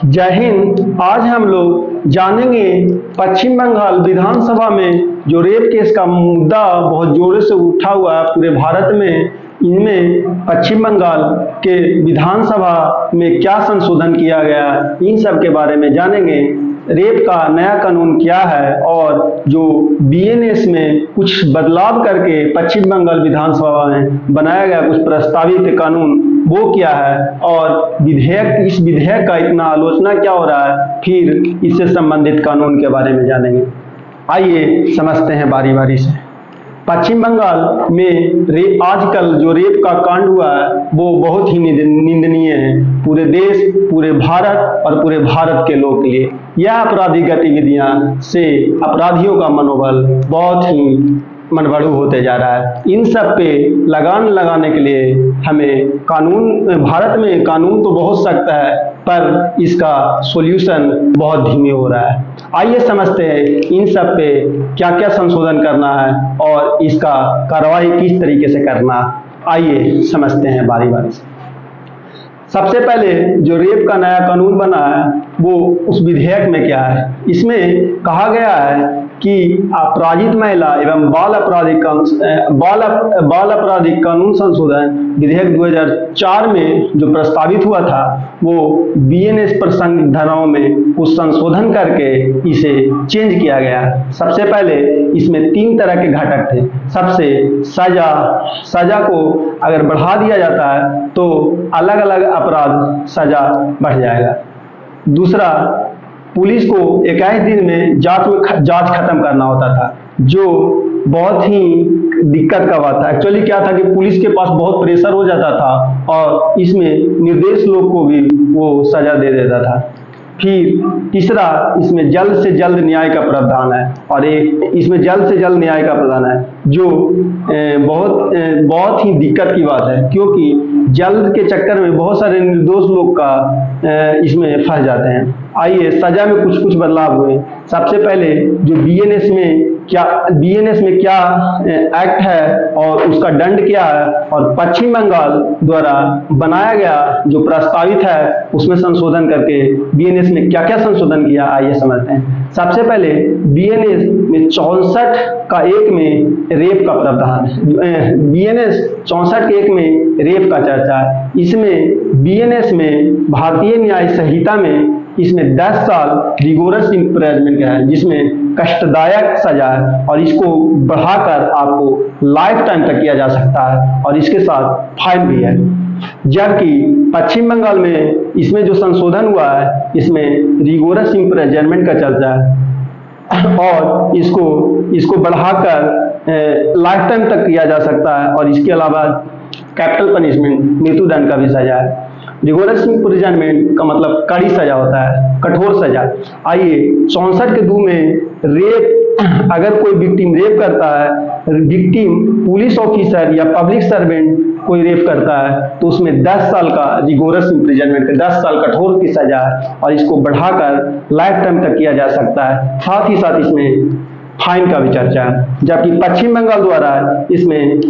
जय हिंद। आज हम लोग जानेंगे पश्चिम बंगाल विधानसभा में जो रेप केस का मुद्दा बहुत जोरों से उठा हुआ है पूरे भारत में। इनमें पश्चिम बंगाल के विधानसभा में क्या संशोधन किया गया, इन सब के बारे में जानेंगे। रेप का नया कानून क्या है और जो बीएनएस में कुछ बदलाव करके पश्चिम बंगाल विधानसभा में बनाया गया कुछ प्रस्तावित कानून वो क्या है, और इस विधेयक का इतना आलोचना क्या हो रहा है, फिर इससे संबंधित कानून के बारे में जानेंगे। आइए समझते हैं बारी बारी से। पश्चिम बंगाल में आजकल जो रेप का कांड हुआ है वो बहुत ही निंदनीय है पूरे देश, पूरे भारत और पूरे भारत के लोगों के लिए। यह आपराधिक गतिविधियां से अपराधियों का मनोबल बहुत ही मनबड़ू होते जा रहा है। इन सब पे लगाम लगाने के लिए हमें कानून, भारत में कानून तो बहुत सख्त है पर इसका सॉल्यूशन बहुत धीमे हो रहा है। आइए समझते हैं इन सब पे क्या क्या संशोधन करना है और इसका कार्रवाई किस तरीके से करना। आइए समझते हैं बारी बारी से। सबसे पहले जो रेप का नया कानून बना है वो उस विधेयक में क्या है। इसमें कहा गया है कि अपराधित महिला एवं बाल आपराधिक कानून संशोधन विधेयक 2004 में जो प्रस्तावित हुआ था वो बीएनएस प्रसंग धाराओं में कुछ संशोधन करके इसे चेंज किया गया। सबसे पहले इसमें 3 तरह के घटक थे। सबसे सजा को अगर बढ़ा दिया जाता है तो अलग अलग अपराध सजा बढ़ जाएगा। दूसरा, पुलिस को 21 दिन में जांच खत्म करना होता था, जो बहुत ही दिक्कत का बात था। एक्चुअली क्या था कि पुलिस के पास बहुत प्रेशर हो जाता था और इसमें निर्देश लोग को भी वो सजा दे देता था। फिर तीसरा, इसमें जल्द से जल्द न्याय का प्रावधान है और इसमें जल्द से जल्द न्याय का प्रावधान है, जो बहुत ही दिक्कत की बात है, क्योंकि जल्द के चक्कर में बहुत सारे निर्दोष लोग का इसमें फंस जाते हैं। आइए सजा में कुछ कुछ बदलाव हुए। सबसे पहले जो बीएनएस में क्या एक्ट है और उसका दंड क्या है, और पश्चिम बंगाल द्वारा बनाया गया जो प्रस्तावित है उसमें संशोधन करके बीएनएस में क्या क्या संशोधन किया, आइए समझते हैं। सबसे पहले बीएनएस में 64 का 1 में रेप का प्रावधान है। बीएनएस 64 के 1 में रेप का चर्चा है। इसमें बीएनएस में भारतीय न्याय संहिता में इसमें 10 साल रिगोरस इम्प्रिजनमेंट का है, जिसमें कष्टदायक सजा है और इसको बढ़ाकर आपको लाइफ टाइम तक किया जा सकता है और इसके साथ फाइन भी है। जबकि पश्चिम बंगाल में इसमें जो संशोधन हुआ है इसमें रिगोरस इम्प्रिजनमेंट का चर्चा है और इसको बढ़ाकर लाइफ टाइम तक किया जा सकता है और इसके अलावा कैपिटल पनिशमेंट, मृत्युदंड का भी सजा है। रिगोरस इम्प्रिजनमेंट का मतलब कड़ी सजा होता है, कठोर सजा। आइए 64 के 2 में रेप, अगर कोई विक्टिम रेप करता है, विक्टिम पुलिस ऑफिसर या पब्लिक सर्वेंट कोई रेप करता है तो उसमें 10 साल का रिगोरस इम्प्रिजनमेंट, 10 साल कठोर की सजा है और इसको बढ़ाकर लाइफ टाइम तक किया जा सकता है। साथ ही साथ इसमें फाइन का भी चर्चा है। जबकि पश्चिम बंगाल द्वारा इसमें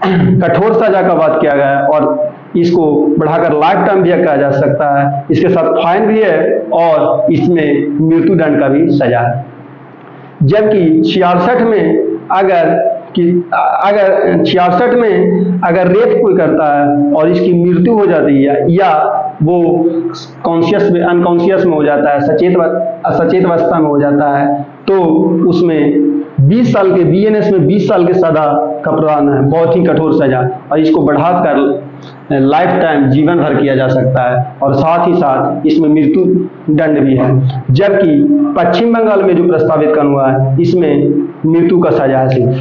कठोर सजा का बात किया गया और इसको बढ़ाकर लाइफ टाइम भी किया जा सकता है, इसके साथ फाइन भी है और इसमें मृत्युदंड का भी सजा है। जबकि 66 में अगर रेप कोई करता है और इसकी मृत्यु हो जाती है या वो अनकॉन्शियस में हो जाता है, सचेत अवस्था में हो जाता है, तो उसमें 20 साल के बीएनएस में 20 साल के सजा का प्रावधान है, बहुत ही कठोर सजा, और इसको बढ़ाकर लाइफ टाइम जीवन भर किया जा सकता है और साथ ही साथ इसमें मृत्यु दंड भी है। जबकि पश्चिम बंगाल में जो प्रस्तावित कानून हुआ है इसमें मृत्यु का सजा है सिर्फ।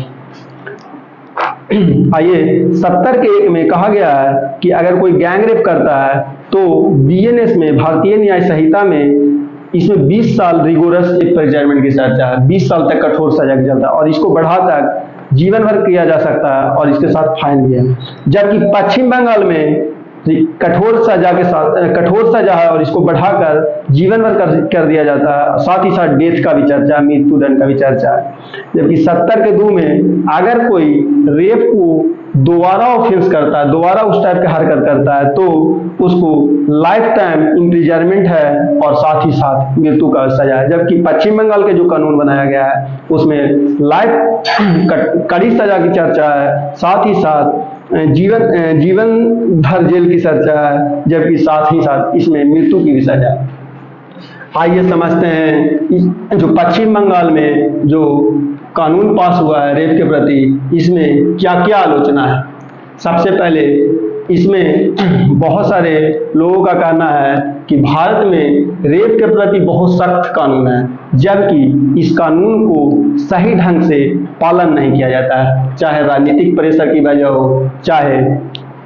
आइए 70 के 1 में कहा गया है कि अगर कोई गैंग रेप करता है तो बीएनएस में, भारतीय न्याय संहिता में, इसमें 20 साल रिगोरस इम्प्रिजनमेंट की चर्चा है, 20 साल तक कठोर सजा की चलता है और इसको बढ़ाकर जीवन भर किया जा सकता है और इसके साथ फाइन भी है। जबकि पश्चिम बंगाल में कठोर सजा के साथ कठोर सजा है और इसको बढ़ाकर जीवन भर कर दिया जाता है। साथ ही साथ डेथ का भी चर्चा, मृत्यु दंड का भी चर्चा है। जबकि 70 के 2 में अगर कोई रेप को दोबारा ऑफेंस करता है, दोबारा उस टाइप का हरकत करता है, तो उसको लाइफ टाइम इम्प्रिजनमेंट है और साथ ही साथ मृत्यु का सजा है। जबकि पश्चिम बंगाल के जो कानून बनाया गया है उसमें लाइफ कड़ी सजा की चर्चा है, साथ ही साथ जीवन भर जेल की सजा है, जबकि साथ ही साथ इसमें मृत्यु की भी सजा है। आइए समझते हैं जो पश्चिम बंगाल में जो कानून पास हुआ है रेप के प्रति, इसमें क्या क्या आलोचना है। सबसे पहले इसमें बहुत सारे लोगों का कहना है कि भारत में रेप के प्रति बहुत सख्त कानून है, जबकि इस कानून को सही ढंग से पालन नहीं किया जाता है। चाहे राजनीतिक प्रेशर की वजह हो, चाहे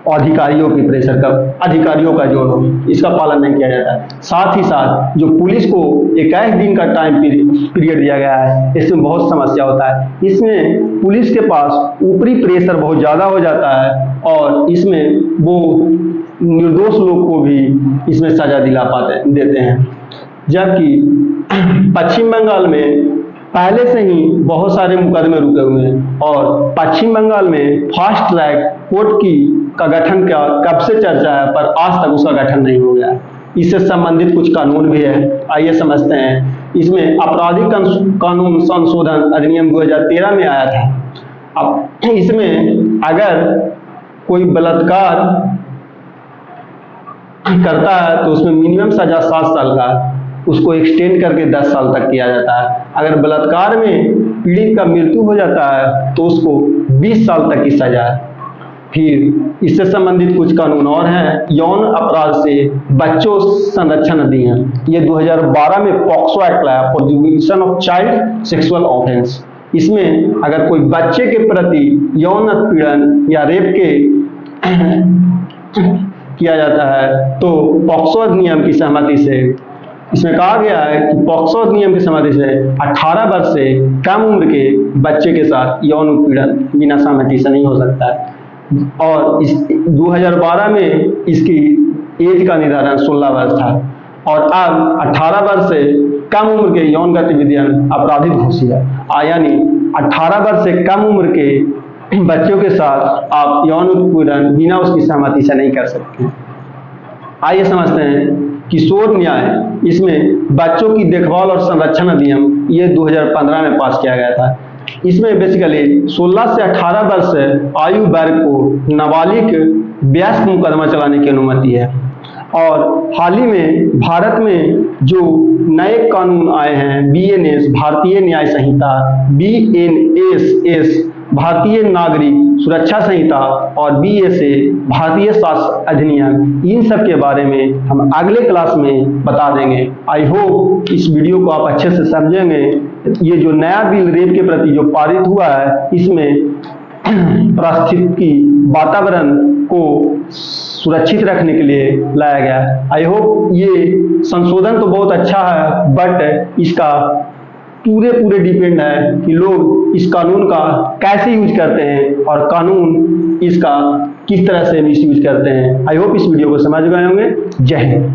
अधिकारियों की प्रेशर का, अधिकारियों का जोर हो, इसका पालन नहीं किया जाता है। साथ ही साथ जो पुलिस को 21 दिन का टाइम पीरियड दिया गया है, इसमें बहुत समस्या होता है। इसमें पुलिस के पास ऊपरी प्रेशर बहुत ज़्यादा हो जाता है और इसमें वो निर्दोष लोग को भी इसमें सजा देते हैं। जबकि पश्चिम बंगाल में पहले से ही बहुत सारे मुकदमे रुके हुए हैं और पश्चिम बंगाल में फास्ट ट्रैक कोर्ट का गठन कब से चर्चा है, पर आज तक उसका गठन नहीं हो गया है। इससे संबंधित कुछ कानून भी है, आइए समझते हैं। इसमें आपराधिक कानून संशोधन अधिनियम 2013 में आया था। अब इसमें अगर कोई बलात्कार करता है तो उसमें मिनिमम सजा 7 साल का, उसको एक्सटेंड करके 10 साल तक किया जाता है। अगर बलात्कार में पीड़ित का मृत्यु हो जाता है तो उसको 20 साल तक की सजा है। फिर इससे संबंधित कुछ कानून और हैं। यौन अपराध से बच्चों संरक्षण अधिनियम, ये 2012 में पॉक्सो एक्ट लाया, prohibition of child sexual offence. इसमें अगर कोई बच्चे के प्रति यौन उत्पीड़न या रेप किया जाता है तो पॉक्सो अधिनियम की सहमति से, इसमें कहा गया है कि पॉक्सो अधिनियम की सहमति से 18 वर्ष से कम उम्र के बच्चे के साथ यौन उत्पीड़न बिना सहमति से नहीं हो सकता है। और इस 2012 में इसकी एज का निर्धारण 16 वर्ष था और अब 18 वर्ष से कम उम्र के यौन गतिविधियां आपराधिक घोषित है। यानी 18 वर्ष से कम उम्र के बच्चों के साथ आप यौन उत्पीड़न बिना उसकी सहमति से नहीं कर सकते। आइए समझते हैं किशोर न्याय, इसमें बच्चों की देखभाल और संरक्षण अधिनियम, ये 2015 में पास किया गया था। इसमें बेसिकली 16 से 18 वर्ष आयु वर्ग को नाबालिग वयस्क मुकदमा चलाने की अनुमति है। और हाल ही में भारत में जो नए कानून आए हैं, बीएनएस भारतीय न्याय संहिता, बीएनएसएस भारतीय नागरिक सुरक्षा संहिता और बीएसए भारतीय शास्त्र अधिनियम, इन सब के बारे में हम अगले क्लास में बता देंगे। आई होप इस वीडियो को आप अच्छे से समझेंगे। ये जो नया बिल रेप के प्रति जो पारित हुआ है, इसमें पारिस्थितिकी वातावरण को सुरक्षित रखने के लिए लाया गया है। आई होप ये संशोधन तो बहुत अच्छा है, बट इसका पूरे डिपेंड है कि लोग इस कानून का कैसे यूज करते हैं और कानून इसका किस तरह से मिस यूज करते हैं। आई होप इस वीडियो को समझ गए होंगे। जय हिंद।